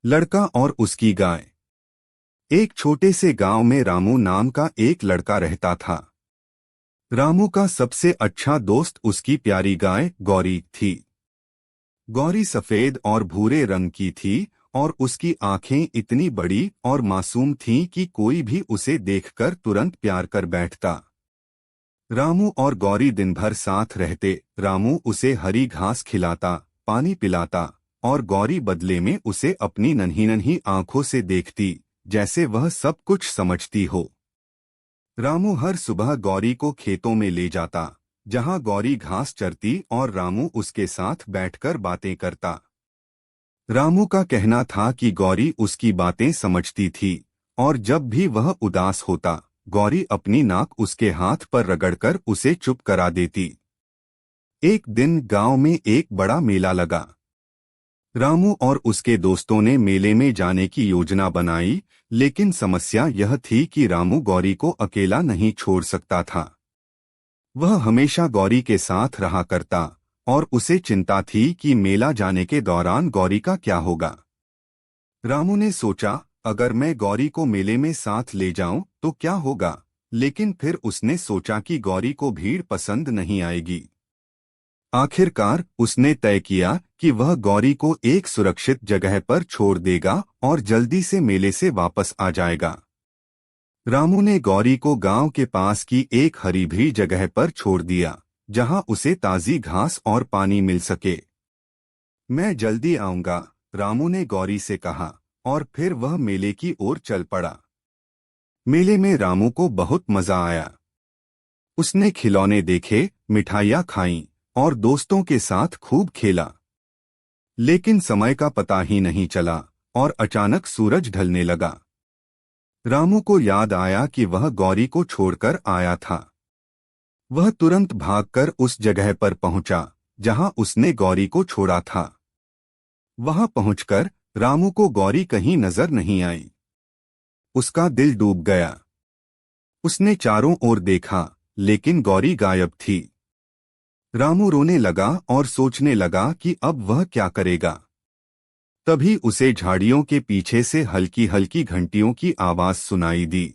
लड़का और उसकी गाय। एक छोटे से गांव में रामू नाम का एक लड़का रहता था। रामू का सबसे अच्छा दोस्त उसकी प्यारी गाय गौरी थी। गौरी सफेद और भूरे रंग की थी और उसकी आंखें इतनी बड़ी और मासूम थीं कि कोई भी उसे देखकर तुरंत प्यार कर बैठता। रामू और गौरी दिन भर साथ रहते। रामू उसे हरी घास खिलाता, पानी पिलाता और गौरी बदले में उसे अपनी नन्ही नन्ही आंखों से देखती, जैसे वह सब कुछ समझती हो। रामू हर सुबह गौरी को खेतों में ले जाता, जहां गौरी घास चरती और रामू उसके साथ बैठकर बातें करता। रामू का कहना था कि गौरी उसकी बातें समझती थी और जब भी वह उदास होता, गौरी अपनी नाक उसके हाथ पर रगड़कर उसे चुप करा देती। एक दिन गांव में एक बड़ा मेला लगा। रामू और उसके दोस्तों ने मेले में जाने की योजना बनाई, लेकिन समस्या यह थी कि रामू गौरी को अकेला नहीं छोड़ सकता था। वह हमेशा गौरी के साथ रहा करता और उसे चिंता थी कि मेला जाने के दौरान गौरी का क्या होगा। रामू ने सोचा, अगर मैं गौरी को मेले में साथ ले जाऊं तो क्या होगा, लेकिन फिर उसने सोचा कि गौरी को भीड़ पसंद नहीं आएगी। आखिरकार उसने तय किया कि वह गौरी को एक सुरक्षित जगह पर छोड़ देगा और जल्दी से मेले से वापस आ जाएगा। रामू ने गौरी को गांव के पास की एक हरी भरी जगह पर छोड़ दिया, जहां उसे ताजी घास और पानी मिल सके। मैं जल्दी आऊंगा, रामू ने गौरी से कहा और फिर वह मेले की ओर चल पड़ा। मेले में रामू को बहुत मजा आया। उसने खिलौने देखे, मिठाइयाँ खाईं और दोस्तों के साथ खूब खेला। लेकिन समय का पता ही नहीं चला और अचानक सूरज ढलने लगा। रामू को याद आया कि वह गौरी को छोड़कर आया था। वह तुरंत भागकर उस जगह पर पहुंचा जहां उसने गौरी को छोड़ा था। वहां पहुंचकर रामू को गौरी कहीं नजर नहीं आई। उसका दिल डूब गया। उसने चारों ओर देखा, लेकिन गौरी गायब थी। रामू रोने लगा और सोचने लगा कि अब वह क्या करेगा। तभी उसे झाड़ियों के पीछे से हल्की हल्की घंटियों की आवाज सुनाई दी।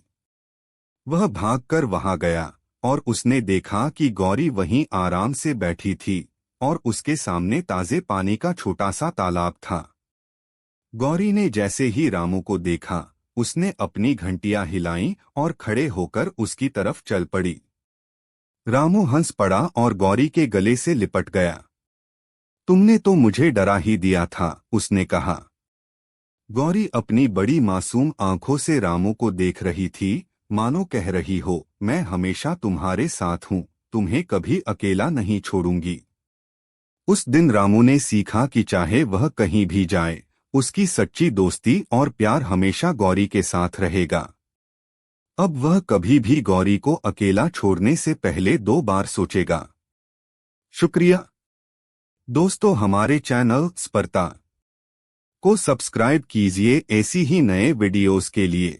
वह भागकर वहां गया और उसने देखा कि गौरी वहीं आराम से बैठी थी और उसके सामने ताजे पानी का छोटा सा तालाब था। गौरी ने जैसे ही रामू को देखा, उसने अपनी घंटियां हिलाईं और खड़े होकर उसकी तरफ चल पड़ी। रामू हंस पड़ा और गौरी के गले से लिपट गया। तुमने तो मुझे डरा ही दिया था, उसने कहा। गौरी अपनी बड़ी मासूम आंखों से रामू को देख रही थी, मानो कह रही हो, मैं हमेशा तुम्हारे साथ हूँ, तुम्हें कभी अकेला नहीं छोड़ूंगी। उस दिन रामू ने सीखा कि चाहे वह कहीं भी जाए, उसकी सच्ची दोस्ती और प्यार हमेशा गौरी के साथ रहेगा। अब वह कभी भी गौरी को अकेला छोड़ने से पहले 2 बार सोचेगा। शुक्रिया दोस्तों, हमारे चैनल स्पर्ता को सब्सक्राइब कीजिए ऐसी ही नए वीडियोस के लिए।